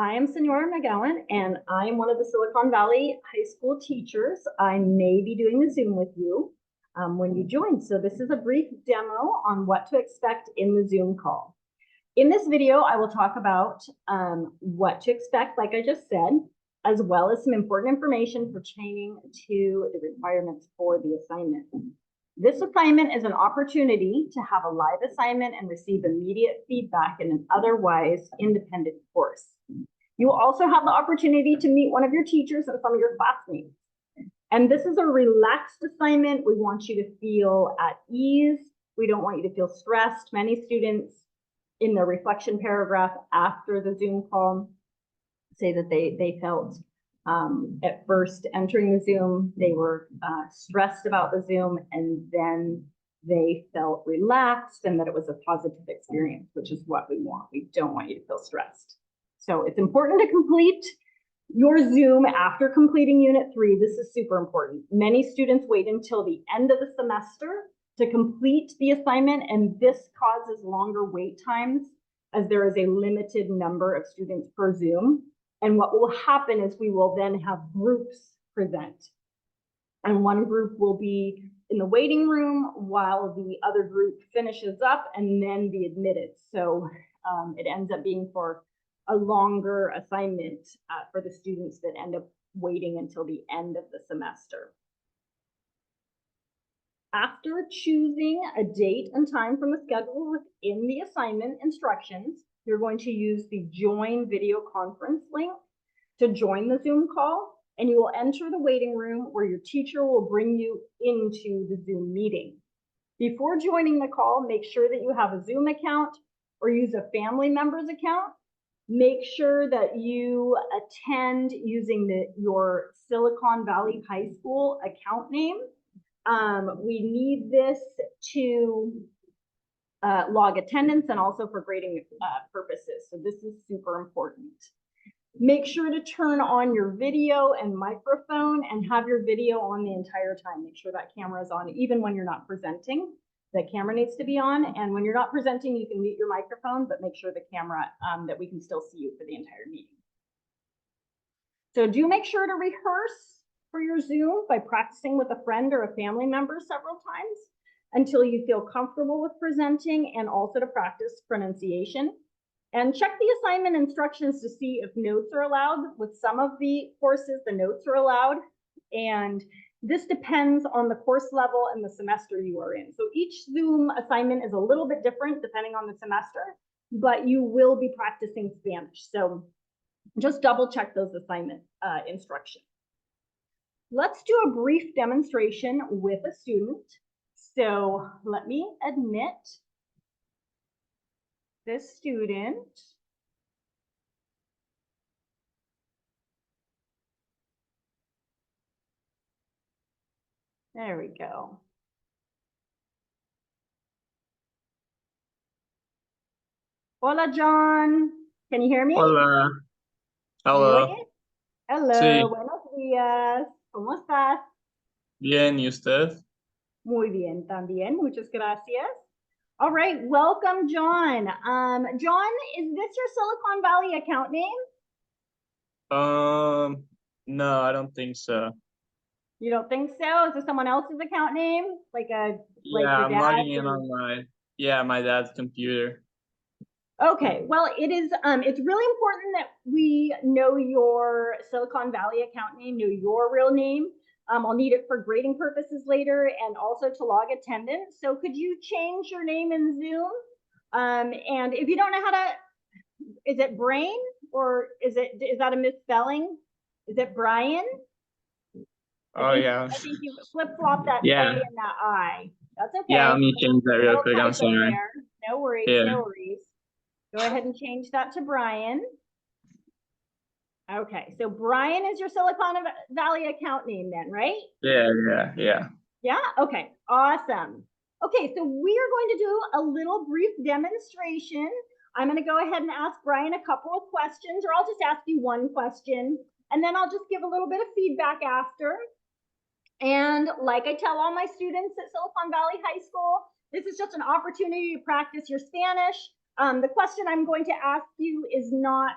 I am Senora McGowan, and I am one of the Silicon Valley High School teachers. I may be doing the Zoom with you when you join. So this is a brief demo on what to expect in the Zoom call. In this video, I will talk about what to expect, like I just said, as well as some important information pertaining to the requirements for the assignment. This assignment is an opportunity to have a live assignment and receive immediate feedback in an otherwise independent course. You will also have the opportunity to meet one of your teachers and some of your classmates. And this is a relaxed assignment. We want you to feel at ease. We don't want you to feel stressed. Many students in the reflection paragraph after the Zoom call say that they felt at first entering the Zoom, they were stressed about the Zoom, and then they felt relaxed and that it was a positive experience, which is what we want. We don't want you to feel stressed. So it's important to complete your Zoom after completing Unit 3. This is super important. Many students wait until the end of the semester to complete the assignment, and this causes longer wait times as there is a limited number of students per Zoom. And what will happen is we will then have groups present. And one group will be in the waiting room while the other group finishes up and then be admitted. So it ends up being for a longer assignment for the students that end up waiting until the end of the semester. After choosing a date and time from the schedule within the assignment instructions, you're going to use the Join Video Conference link to join the Zoom call, and you will enter the waiting room where your teacher will bring you into the Zoom meeting. Before joining the call, make sure that you have a Zoom account or use a family member's account. Make sure that you attend using your Silicon Valley High School account name. We need this to log attendance and also for grading purposes. So this is super important. Make sure to turn on your video and microphone and have your video on the entire time. Make sure that camera is on even when you're not presenting. The camera needs to be on, and when you're not presenting, you can mute your microphone, but make sure the camera, that we can still see you for the entire meeting. So do make sure to rehearse for your Zoom by practicing with a friend or a family member several times until you feel comfortable with presenting, and also to practice pronunciation. And check the assignment instructions to see if notes are allowed. With some of the courses, the notes are allowed, and this depends on the course level and the semester you are in. So each Zoom assignment is a little bit different depending on the semester, but you will be practicing Spanish. So just double check those assignment instructions. Let's do a brief demonstration with a student. So let me admit this student. There we go. Hola, John. Can you hear me? Hola. Hello. Hello. Sí. Buenos días. ¿Cómo estás? Bien, ¿y usted? Muy bien también. Muchas gracias. All right. Welcome, John. John, is this your Silicon Valley account name? No, I don't think so. You don't think so? Is this someone else's account name? Like Yeah, your I'm logging in or... on my dad's computer. Okay, well, it's really important that we know your Silicon Valley account name, know your real name. I'll need it for grading purposes later and also to log attendance. So could you change your name in Zoom? And if you don't know how to, is it Brain or is that a misspelling? Is it Brian? Yeah. I think you flip-flop that Yeah. A and that I. That's okay. Yeah, let me change that real quick. I'm sorry. No worries, Yeah. no worries. Go ahead and change that to Brian. Okay, so Brian is your Silicon Valley account name then, right? Yeah. Yeah, okay, awesome. Okay, so we are going to do a little brief demonstration. I'm gonna go ahead and ask Brian a couple of questions, or I'll just ask you one question, and then I'll just give a little bit of feedback after. And like I tell all my students at Silicon Valley High School, this is just an opportunity to practice your Spanish. The question I'm going to ask you is not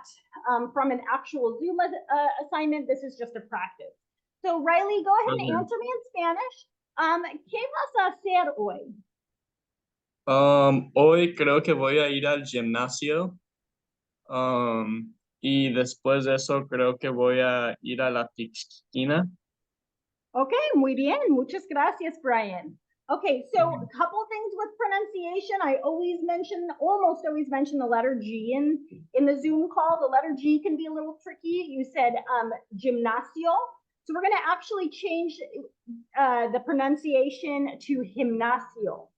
from an actual Zoom assignment. This is just a practice. So Riley, go ahead and Okay. answer me in Spanish. ¿Qué vas a hacer hoy? Hoy creo que voy a ir al gimnasio. Y después de eso creo que voy a ir a la piscina. Okay, muy bien. Muchas gracias, Brian. Okay, so a couple things with pronunciation. I almost always mention the letter G in the Zoom call. The letter G can be a little tricky. You said gimnasio. So we're going to actually change the pronunciation to gimnasio.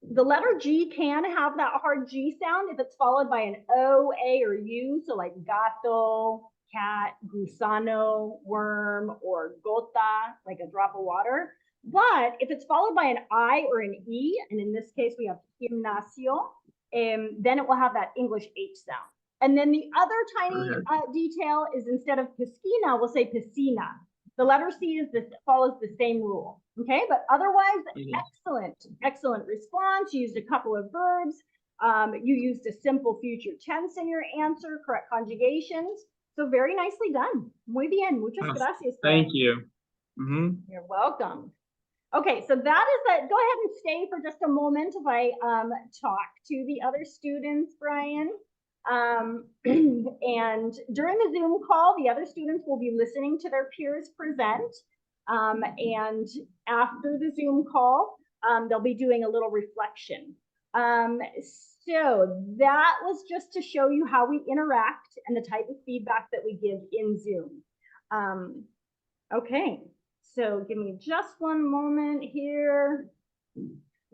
The letter G can have that hard G sound if it's followed by an O, A, or U. So like gato, cat, gusano, worm, or gota, like a drop of water. But if it's followed by an I or an E, and in this case we have gimnasio, then it will have that English H sound. And then the other tiny detail is instead of piscina, we'll say piscina. The letter C follows the same rule. Okay, but otherwise, excellent response. You used a couple of verbs. You used a simple future tense in your answer, correct conjugations. So very nicely done. Muy bien. Muchas gracias. Thank you. You're welcome. Okay, so that is that. Go ahead and stay for just a moment if I talk to the other students, Brian. And during the Zoom call, the other students will be listening to their peers present. And after the Zoom call, they'll be doing a little reflection. So that was just to show you how we interact and the type of feedback that we give in Zoom. Okay, so give me just one moment here.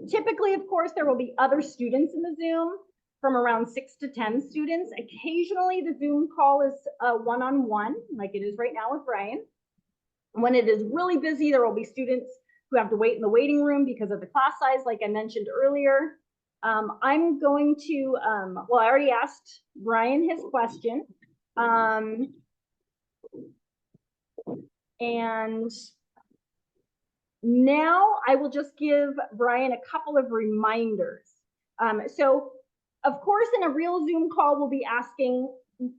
Typically, of course, there will be other students in the Zoom from around 6 to 10 students. Occasionally, the Zoom call is one-on-one, like it is right now with Brian. When it is really busy, there will be students who have to wait in the waiting room because of the class size, like I mentioned earlier. I'm going to, well, I already asked Brian his question. And now I will just give Brian a couple of reminders. So, of course, in a real Zoom call, we'll be asking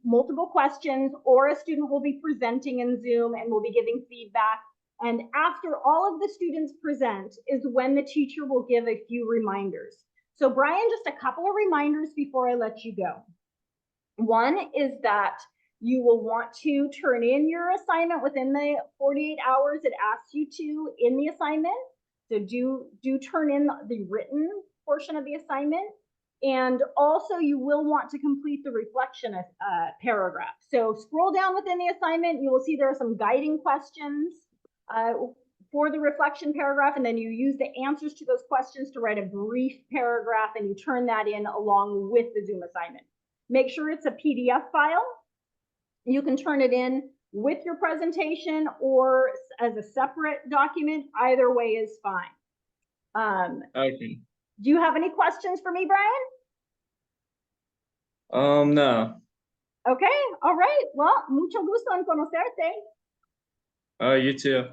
multiple questions, or a student will be presenting in Zoom and we'll be giving feedback. And after all of the students present is when the teacher will give a few reminders. So Brian, just a couple of reminders before I let you go. One is that you will want to turn in your assignment within the 48 hours it asks you to in the assignment. So do turn in the written portion of the assignment. And also you will want to complete the reflection paragraph. So scroll down within the assignment, you will see there are some guiding questions for the reflection paragraph, and then you use the answers to those questions to write a brief paragraph, and you turn that in along with the Zoom assignment. Make sure it's a PDF file. You can turn it in with your presentation or as a separate document. Either way is fine. Okay. Do you have any questions for me, Brian? No. Okay, all right. Well, mucho gusto en conocerte. Oh, you too.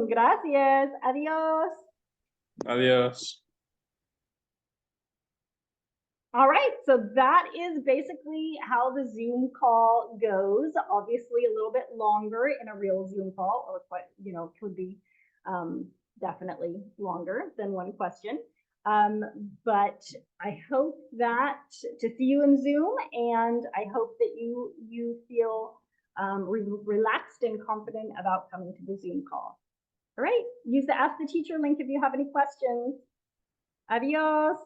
Gracias. Adios. Adios. All right, so that is basically how the Zoom call goes. Obviously, a little bit longer in a real Zoom call, or quite, could be definitely longer than one question. But I hope that to see you in Zoom, and I hope that you feel relaxed and confident about coming to the Zoom call. All right, use the Ask the Teacher link if you have any questions. Adios.